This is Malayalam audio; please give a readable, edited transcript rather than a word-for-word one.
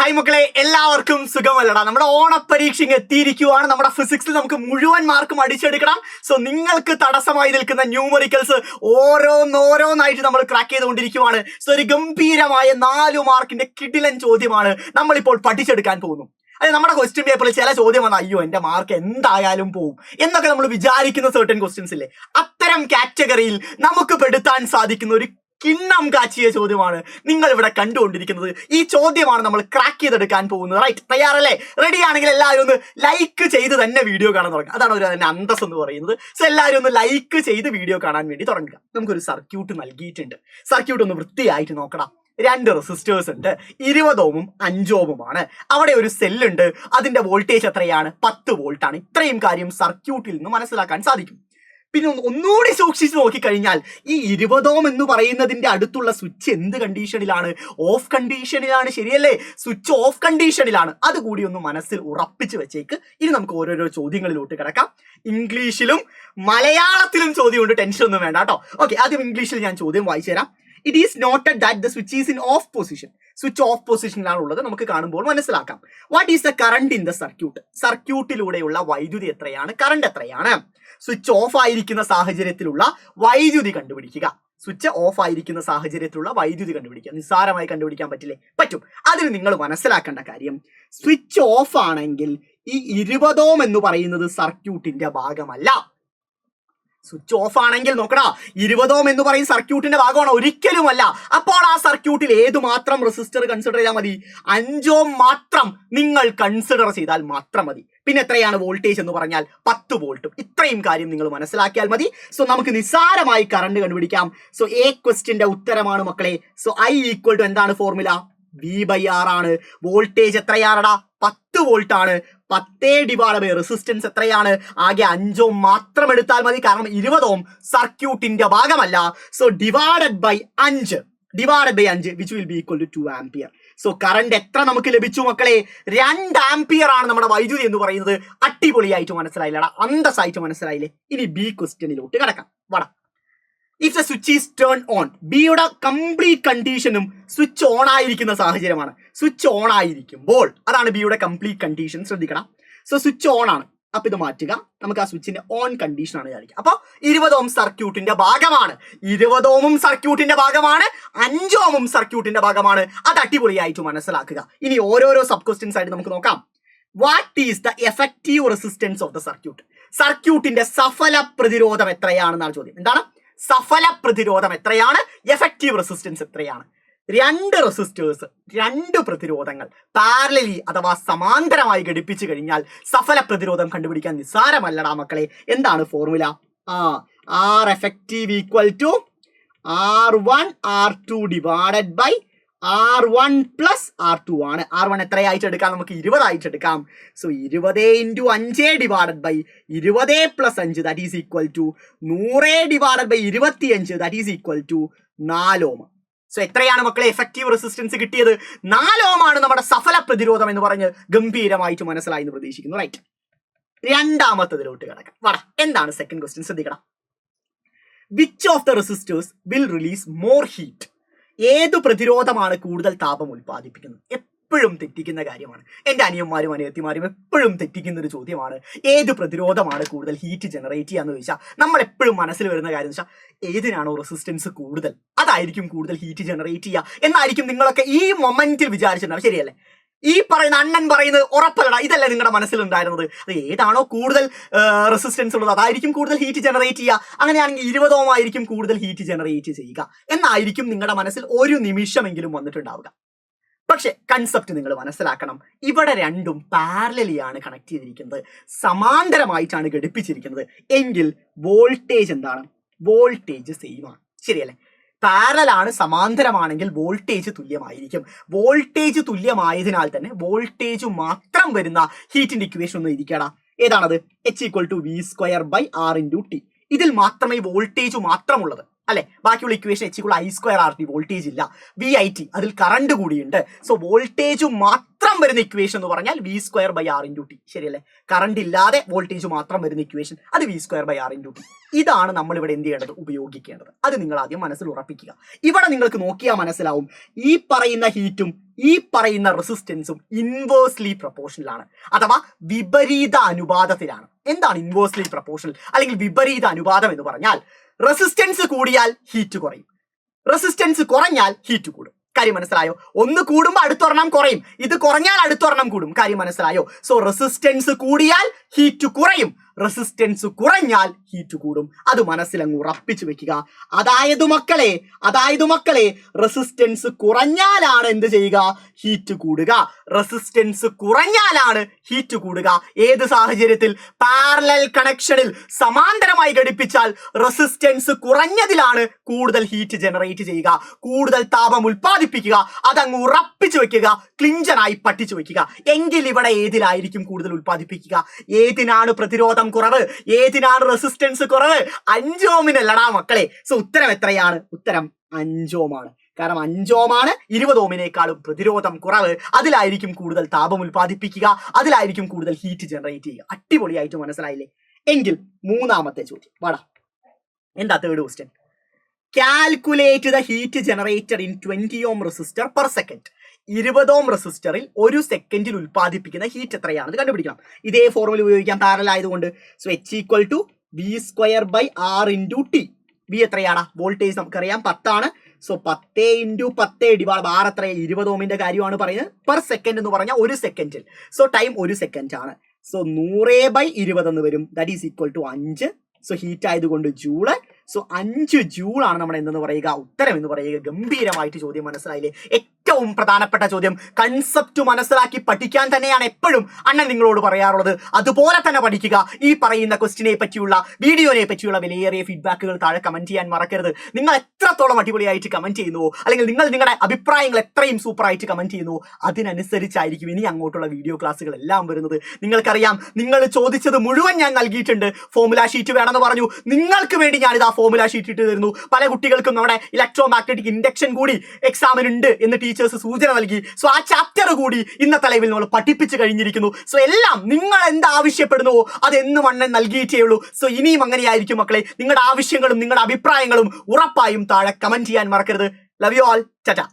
ഹായ് മക്കളെ, എല്ലാവർക്കും സുഖമല്ലടാ. നമ്മുടെ ഓണപരീക്ഷ എത്തിയിരിക്കുവാണ്. നമ്മുടെ ഫിസിക്സിൽ നമുക്ക് മുഴുവൻ മാർക്കും അടിച്ചെടുക്കണം. സോ നിങ്ങൾക്ക് തടസ്സമായി നിൽക്കുന്ന ന്യൂമറിക്കൽസ് ഓരോന്നായിട്ട് നമ്മൾ ക്രാക്ക് ചെയ്തുകൊണ്ടിരിക്കുവാണ്. സോ ഒരു ഗംഭീരമായ 4 മാർക്കിന്റെ കിടിലൻ ചോദ്യമാണ് നമ്മളിപ്പോൾ പഠിച്ചെടുക്കാൻ പോകുന്നു. അതായത് നമ്മുടെ ക്വസ്റ്റ്യൻ പേപ്പറിൽ ചില ചോദ്യം വന്നാൽ അയ്യോ എന്റെ മാർക്ക് എന്തായാലും പോവും എന്നൊക്കെ നമ്മൾ വിചാരിക്കുന്ന സർട്ടൻ ക്വസ്റ്റ്യൻസ് ഇല്ലേ, അത്തരം കാറ്റഗറിയിൽ നമുക്ക് പെടുത്താൻ സാധിക്കുന്ന ഒരു കിണ്ണം കാച്ചിയ ചോദ്യമാണ് നിങ്ങൾ ഇവിടെ കണ്ടുകൊണ്ടിരിക്കുന്നത്. ഈ ചോദ്യമാണ് നമ്മൾ ക്രാക്ക് ചെയ്തെടുക്കാൻ പോകുന്നത്. റൈറ്റ്, തയ്യാറല്ലേ? റെഡി ആണെങ്കിൽ എല്ലാവരും ഒന്ന് ലൈക്ക് ചെയ്ത് തന്നെ വീഡിയോ കാണാൻ തുടങ്ങുക. അതാണ് ഒരു അതിന്റെ അന്തസ് എന്ന് പറയുന്നത്. സോ എല്ലാവരും ഒന്ന് ലൈക്ക് ചെയ്ത് വീഡിയോ കാണാൻ വേണ്ടി തുടങ്ങുക. നമുക്കൊരു സർക്യൂട്ട് നൽകിയിട്ടുണ്ട്. സർക്യൂട്ട് ഒന്ന് വൃത്തിയായിട്ട് നോക്കണം. 2 റെസിസ്റ്റേഴ്സ് ഉണ്ട്, 20 ഓമും 5 ഓമുമാണ്. അവിടെ ഒരു സെല്ലുണ്ട്, അതിന്റെ വോൾട്ടേജ് എത്രയാണ്? 10 വോൾട്ട് ആണ്. ഇത്രയും കാര്യം സർക്യൂട്ടിൽ നിന്ന് മനസ്സിലാക്കാൻ സാധിക്കും. പിന്നെ ഒന്നുകൂടി സൂക്ഷിച്ച് നോക്കിക്കഴിഞ്ഞാൽ ഈ 20 ഓം എന്ന് പറയുന്നതിന്റെ അടുത്തുള്ള സ്വിച്ച് എന്ത് കണ്ടീഷനിലാണ്? ഓഫ് കണ്ടീഷനിലാണ്, ശരിയല്ലേ? സ്വിച്ച് ഓഫ് കണ്ടീഷനിലാണ്. അതുകൂടി ഒന്ന് മനസ്സിൽ ഉറപ്പിച്ച് വെച്ചേക്ക്. ഇനി നമുക്ക് ഓരോരോ ചോദ്യങ്ങളിലോട്ട് കിടക്കാം. ഇംഗ്ലീഷിലും മലയാളത്തിലും ചോദ്യമുണ്ട്, ടെൻഷൻ ഒന്നും വേണ്ട കേട്ടോ. ഓക്കെ, ആദ്യം ഇംഗ്ലീഷിൽ ഞാൻ ചോദ്യം വായിച്ചു തരാം. It is noted that the switch is in off position. Switch off പൊസിഷനിലാണ് ഉള്ളത്, നമുക്ക് കാണുമ്പോൾ മനസ്സിലാക്കാം. What is the current in the circuit? സർക്യൂട്ടിലൂടെയുള്ള വൈദ്യുതി എത്രയാണ്? കറണ്ട് എത്രയാണ്? സ്വിച്ച് ഓഫ് ആയിരിക്കുന്ന സാഹചര്യത്തിലുള്ള വൈദ്യുതി കണ്ടുപിടിക്കുക. സ്വിച്ച് ഓഫ് ആയിരിക്കുന്ന സാഹചര്യത്തിലുള്ള വൈദ്യുതി കണ്ടുപിടിക്കുക. നിസ്സാരമായി കണ്ടുപിടിക്കാൻ പറ്റില്ലേ? പറ്റും. അതിന് നിങ്ങൾ മനസ്സിലാക്കേണ്ട കാര്യം, സ്വിച്ച് ഓഫ് ആണെങ്കിൽ ഈ 20 ഓം എന്ന് പറയുന്നത് സർക്യൂട്ടിന്റെ ഭാഗമല്ല. സ്വിച്ച് ഓഫ് ആണെങ്കിൽ നോക്കടാ, 20 ഓം എന്ന് പറയുന്ന സർക്യൂട്ടിന്റെ ഭാഗമാണ്? ഒരിക്കലുമല്ല. അപ്പോൾ ആ സർക്യൂട്ടിൽ ഏത് മാത്രം റെസിസ്റ്റർ കൺസിഡർ ചെയ്താൽ മതി? 5 ഓം മാത്രം നിങ്ങൾ കൺസിഡർ ചെയ്താൽ മാത്രം മതി. പിന്നെ എത്രയാണ് വോൾട്ടേജ് എന്ന് പറഞ്ഞാൽ? 10 വോൾട്ടും. ഇത്രയും കാര്യം നിങ്ങൾ മനസ്സിലാക്കിയാൽ മതി. സോ നമുക്ക് നിസ്സാരമായി കറണ്ട് കണ്ടുപിടിക്കാം. സോ എ ക്വസ്റ്റ്യന്റെ ഉത്തരമാണ് മക്കളെ. സോ I ഈക്വൽ ടു എന്താണ് ഫോർമുല? V/R ആണ്. വോൾട്ടേജ് എത്രയാണടാ? 10 വോൾട്ട് ആണ്. 10 റെസിസ്റ്റൻസ് എത്രയാണ്? ആകെ 5 ഓം മാത്രം എടുത്താൽ മതി, കാരണം 20 ഓം സർക്യൂട്ടിന്റെ ഭാഗമല്ല. So divided by 5 which will be equal to 2 ampere. So current എത്ര നമുക്ക് ലഭിച്ചു മക്കളെ? 2 ആംപിയർ ആണ് നമ്മുടെ വൈദ്യുതി എന്ന് പറയുന്നത്. അടിപൊളിയായിട്ട് മനസ്സിലായില്ലടാ, അന്തസ്സായിട്ട് മനസ്സിലായില്ലേ? ഇനി ബി ക്വസ്റ്റ്യനിലോട്ട് കിടക്കാം. വട, if the switch is turn on. ബിയുടെ കംപ്ലീറ്റ് കണ്ടീഷനും സ്വിച്ച് ഓൺ ആയിരിക്കുന്ന സാഹചര്യമാണ്. സ്വിച്ച് ഓൺ ആയിരിക്കുമ്പോൾ, അതാണ് ബിയുടെ കംപ്ലീറ്റ് കണ്ടീഷൻ. ശ്രദ്ധിക്കണം. സോ സ്വിച്ച് ഓൺ ആണ്. അപ്പൊ ഇത് മാറ്റുക, നമുക്ക് ആ സ്വിച്ചിന്റെ ഓൺ കണ്ടീഷൻ ആണ് വിചാരിക്കുക. അപ്പൊ 20 ഓം സർക്യൂട്ടിന്റെ ഭാഗമാണ്. 20 ഓമും സർക്യൂട്ടിന്റെ ഭാഗമാണ്, 5 ഓമും സർക്യൂട്ടിന്റെ ഭാഗമാണ്. അത് അടിപൊളിയായിട്ട് മനസ്സിലാക്കുക. ഇനി ഓരോരോ സബ് ക്വസ്റ്റ്യൻസ് ആയിട്ട് നമുക്ക് നോക്കാം. What is the effective resistance of the circuit? സർക്യൂട്ടിന്റെ സഫല പ്രതിരോധം എത്രയാണെന്നാണ് ചോദ്യം. എന്താണ് സഫല പ്രതിരോധം എത്രയാണ്? എഫക്റ്റീവ് റെസിസ്റ്റൻസ് എത്രയാണ്? 2 റെസിസ്റ്റേഴ്സ്, 2 പ്രതിരോധങ്ങൾ പാരലലി അഥവാ സമാന്തരമായി ഘടിപ്പിച്ചു കഴിഞ്ഞാൽ സഫല പ്രതിരോധം കണ്ടുപിടിക്കാൻ നിസ്സാരമല്ലടാ മക്കളെ. എന്താണ് formula? R effective equal to R1 R2 divided by R1 plus R2 ആണ്. R1 എത്രയായിട്ട് എടുക്കാം? നമുക്ക് 20 ആയിട്ട് എടുക്കാം. So 20 × 5 divided by 20 plus 5 that is equal to 100 divided by 25 that is equal to 4 ohm. So എത്രയാണ് മക്കളെ എഫക്റ്റീവ് റെസിസ്റ്റൻസ് കിട്ടിയത്? 4 ഓം ആണ് നമ്മുടെ സഫല പ്രതിരോധം എന്ന് പറഞ്ഞ് ഗംഭീരമായിട്ട് മനസ്സിലായി എന്ന് പ്രതീക്ഷിക്കുന്നു. റൈറ്റ്, രണ്ടാമത്തതിലോട്ട് കിടക്കാം. വട, എന്താണ് സെക്കൻഡ് ക്വസ്റ്റ്യൻ? ശ്രദ്ധിക്കണം. Which of the resistors will release more heat? ഏത് പ്രതിരോധമാണ് കൂടുതൽ താപം ഉൽപ്പാദിപ്പിക്കുന്നത്? എപ്പോഴും തെറ്റിക്കുന്ന കാര്യമാണ്. എൻ്റെ അനിയന്മാരും അനിയത്തിമാരും എപ്പോഴും തെറ്റിക്കുന്ന ഒരു ചോദ്യമാണ്. ഏത് പ്രതിരോധമാണ് കൂടുതൽ ഹീറ്റ് ജനറേറ്റ് ചെയ്യാന്ന് ചോദിച്ചാൽ നമ്മൾ എപ്പോഴും മനസ്സിൽ വരുന്ന കാര്യം എന്ന് വെച്ചാൽ ഏതിനാണോ റെസിസ്റ്റൻസ് കൂടുതൽ അതായിരിക്കും കൂടുതൽ ഹീറ്റ് ജനറേറ്റ് ചെയ്യുക എന്നായിരിക്കും നിങ്ങളൊക്കെ ഈ മൊമെന്റിൽ വിചാരിച്ചിട്ടുണ്ടാവും. ശരിയല്ലേ? ഈ പറയുന്ന അണ്ണൻ പറയുന്നത് ഉറപ്പല്ലടാ, ഇതല്ലേ നിങ്ങളുടെ മനസ്സിലുണ്ടായിരുന്നത്? അത് ഏതാണോ കൂടുതൽ റെസിസ്റ്റൻസ് ഉള്ളത് അതായിരിക്കും കൂടുതൽ ഹീറ്റ് ജനറേറ്റ് ചെയ്യുക. അങ്ങനെയാണെങ്കിൽ 20 ഓം ആയിരിക്കും കൂടുതൽ ഹീറ്റ് ജനറേറ്റ് ചെയ്യുക എന്നായിരിക്കും നിങ്ങളുടെ മനസ്സിൽ ഒരു നിമിഷമെങ്കിലും വന്നിട്ടുണ്ടാവുക. പക്ഷെ കൺസെപ്റ്റ് നിങ്ങൾ മനസ്സിലാക്കണം. ഇവിടെ രണ്ടും പാരലലിയാണ് കണക്ട് ചെയ്തിരിക്കുന്നത്, സമാന്തരമായിട്ടാണ് ഘടിപ്പിച്ചിരിക്കുന്നത്. എങ്കിൽ വോൾട്ടേജ് എന്താണ്? വോൾട്ടേജ് സെയിം ആണ്. ശരിയല്ലേ? പാരലാണ്, സമാന്തരമാണെങ്കിൽ വോൾട്ടേജ് തുല്യമായിരിക്കും. വോൾട്ടേജ് തുല്യമായതിനാൽ തന്നെ വോൾട്ടേജ് മാത്രം വരുന്ന ഹീറ്റിന്റെ ഇക്വേഷൻ ഒന്ന് ഇരിക്കണം. ഏതാണത്? H equal to V²/R × T. ഇതിൽ മാത്രമേ വോൾട്ടേജ് മാത്രമുള്ളത് അല്ലെ? ബാക്കിയുള്ള ഇക്വേഷൻ H = I²RT. വോൾട്ടേജ് ഇല്ല. VIT, അതിൽ കറണ്ട് കൂടിയുണ്ട്. സോ വോൾട്ടേജ് മാത്രം മാത്രം വരുന്ന ഇക്വേഷൻ എന്ന് പറഞ്ഞാൽ v²/r/t. ശരിയല്ലേ? കറണ്ട് ഇല്ലാതെ വോൾട്ടേജ് മാത്രം വരുന്ന ഇക്വേഷൻ അത് v²/r/t. ഇതാണ് നമ്മൾ ഇവിടെ എന്ത് ചെയ്യേണ്ടത്? ഉപയോഗിക്കേണ്ടത്. അത് നിങ്ങൾ ആദ്യം മനസ്സിൽ ഉറപ്പിക്കുക. ഇവിടെ നിങ്ങൾക്ക് നോക്കിയാൽ മനസ്സിലാവും ഈ പറയുന്ന ഹീറ്റും ഈ പറയുന്ന റെസിസ്റ്റൻസും ഇൻവേഴ്സ്ലി പ്രൊപ്പോർഷണൽ ആണ്, അഥവാ വിപരീത അനുപാതത്തിലാണ്. എന്താണ് ഇൻവേഴ്സ്ലി പ്രൊപ്പോർഷണൽ അല്ലെങ്കിൽ വിപരീത അനുപാതം എന്ന് പറഞ്ഞാൽ റെസിസ്റ്റൻസ് കൂടിയാൽ ഹീറ്റ് കുറയും, റെസിസ്റ്റൻസ് കുറഞ്ഞാൽ ഹീറ്റ് കൂടും. കാര്യം മനസ്സിലായോ? ഒന്ന് കൂടുമ്പോൾ അടുത്തൊരെണ്ണം കുറയും, ഇത് കുറഞ്ഞാൽ അടുത്തൊരെണ്ണം കൂടും. കാര്യം മനസ്സിലായോ? സോ റെസിസ്റ്റൻസ് കൂടിയാൽ ഹീറ്റ് കുറയും, റെസിസ്റ്റൻസ് കുറഞ്ഞാൽ ഹീറ്റ് കൂടും. അത് മനസ്സിലങ്ങ് ഉറപ്പിച്ചു വെക്കുക. അതായത് മക്കളെ റെസിസ്റ്റൻസ് കുറഞ്ഞാലാണ് എന്ത് ചെയ്യുക? ഹീറ്റ് കൂടുക. റെസിസ്റ്റൻസ് കുറഞ്ഞാലാണ് ഹീറ്റ് കൂടുക. ഏത് സാഹചര്യത്തിൽ? പാരലൽ കണക്ഷനിൽ സമാന്തരമായി ഘടിപ്പിച്ചാൽ റെസിസ്റ്റൻസ് കുറഞ്ഞതിലാണ് കൂടുതൽ ഹീറ്റ് ജനറേറ്റ് ചെയ്യുക, കൂടുതൽ താപം ഉൽപ്പാദിപ്പിക്കുക. അതങ്ങ് ഉറപ്പിച്ചു വെക്കുക, ക്ലിഞ്ചനായി പഠിച്ചു വെക്കുക. എങ്കിൽ ഇവിടെ ഏതിലായിരിക്കും കൂടുതൽ ഉൽപ്പാദിപ്പിക്കുക? ഏതിനാണ് പ്രതിരോധം കുറവ്? ഏതിനാണ് റെസിസ്റ്റൻസ് കുറവ്? 5 ഓമിനല്ലടാ മക്കളെ. സോ ഉത്തരം എത്രയാണ്? ഉത്തരം 5 ഓമാണ്. കാരണം 5 ഓമാണ് 20 ഓമിനേക്കാളും പ്രതിരോധം കുറവ്. അതിലായിരിക്കും കൂടുതൽ താപം ഉൽപ്പാദിപ്പിക്കുക, അതിലായിരിക്കും കൂടുതൽ ഹീറ്റ് ജനറേറ്റ് ചെയ്യുക. അടിപൊളിയായിട്ട് മനസ്സിലായില്ലേ? എങ്കിൽ മൂന്നാമത്തെ ചോദ്യം വാടാ. എന്താ third question? Calculate the heat generated in 20 ohm resistor per second. 20 ഓം റെസിസ്റ്ററിൽ 1 സെക്കൻഡിൽ ഉൽപ്പാദിപ്പിക്കുന്ന ഹീറ്റ് എത്രയാണെന്ന് കണ്ടുപിടിക്കണം. ഇതേ ഫോർമുല ഉപയോഗിക്കാം പാരലൽ ആയതുകൊണ്ട്. So h v²/r/t. വി എത്രയാണ്? വോൾട്ടേജ് നമുക്കറിയാം 10 ആണ്. സോ 10 × 10 r എത്രയാണ്? 20 ഓമിന്റെ കാര്യമാണ് പറയുന്നത്. പെർ സെക്കൻഡ് എന്ന് പറഞ്ഞാൽ 1 സെക്കൻഡിൽ. സോ ടൈം 1 സെക്കൻഡ് ആണ്. സോ 100/20 എന്ന് വരും. That is equal to 5. So heat ആയതുകൊണ്ട് ജൂള്. സോ 5 ജൂളാണ് നമ്മുടെ എന്തെന്ന് പറയുക? ഉത്തരം എന്ന് പറയുക. ഗംഭീരമായിട്ട് ചോദ്യം മനസ്സിലായില്ലേ? ഏറ്റവും പ്രധാനപ്പെട്ട ചോദ്യം. കൺസെപ്റ്റ് മനസ്സിലാക്കി പഠിക്കാൻ തന്നെയാണ് എപ്പോഴും അണ്ണൻ നിങ്ങളോട് പറയാറുള്ളത്. അതുപോലെ തന്നെ പഠിക്കുക. ഈ പറയുന്ന ക്വസ്റ്റിനെ പറ്റിയുള്ള വീഡിയോനെ പറ്റിയുള്ള വിലയേറിയ ഫീഡ്ബാക്കുകൾ താഴെ കമന്റ് ചെയ്യാൻ മറക്കരുത്. നിങ്ങൾ എത്രത്തോളം അടിപൊളിയായിട്ട് കമന്റ് ചെയ്യുന്നുവോ, അല്ലെങ്കിൽ നിങ്ങൾ നിങ്ങളുടെ അഭിപ്രായങ്ങൾ എത്രയും സൂപ്പറായിട്ട് കമന്റ് ചെയ്യുന്നുവോ, അതിനനുസരിച്ചായിരിക്കും ഇനി അങ്ങോട്ടുള്ള വീഡിയോ ക്ലാസ്സുകൾ എല്ലാം വരുന്നത്. നിങ്ങൾക്കറിയാം, നിങ്ങൾ ചോദിച്ചത് മുഴുവൻ ഞാൻ നൽകിയിട്ടുണ്ട്. ഫോർമുല ഷീറ്റ് വേണമെന്ന് പറഞ്ഞു. നിങ്ങൾക്ക് വേണ്ടി ഞാനിത് ഫോർമുല ഷീറ്റ് ഇട്ട് തരുന്നു. പല കുട്ടികൾക്കും നമ്മുടെ ഇലക്ട്രോ മാഗ്നറ്റിക് ഇൻഡക്ഷൻ കൂടി എക്സാമിനുണ്ട് എന്ന് ടീച്ചേഴ്സ് സൂചന നൽകി. സോ ആ ചാപ്റ്റർ കൂടി ഇന്നത്തെ ലൈവിൽ നമ്മൾ പഠിപ്പിച്ചു കഴിഞ്ഞിരിക്കുന്നു. സോ എല്ലാം നിങ്ങൾ എന്താവശ്യപ്പെടുന്നുവോ അതെന്നും അണ്ണൻ നൽകിയിട്ടേ ഉള്ളൂ. സോ ഇനിയും അങ്ങനെയായിരിക്കും മക്കളെ. നിങ്ങളുടെ ആവശ്യങ്ങളും നിങ്ങളുടെ അഭിപ്രായങ്ങളും ഉറപ്പായും താഴെ കമന്റ് ചെയ്യാൻ മറക്കരുത്. Love you all. ടാറ്റാ.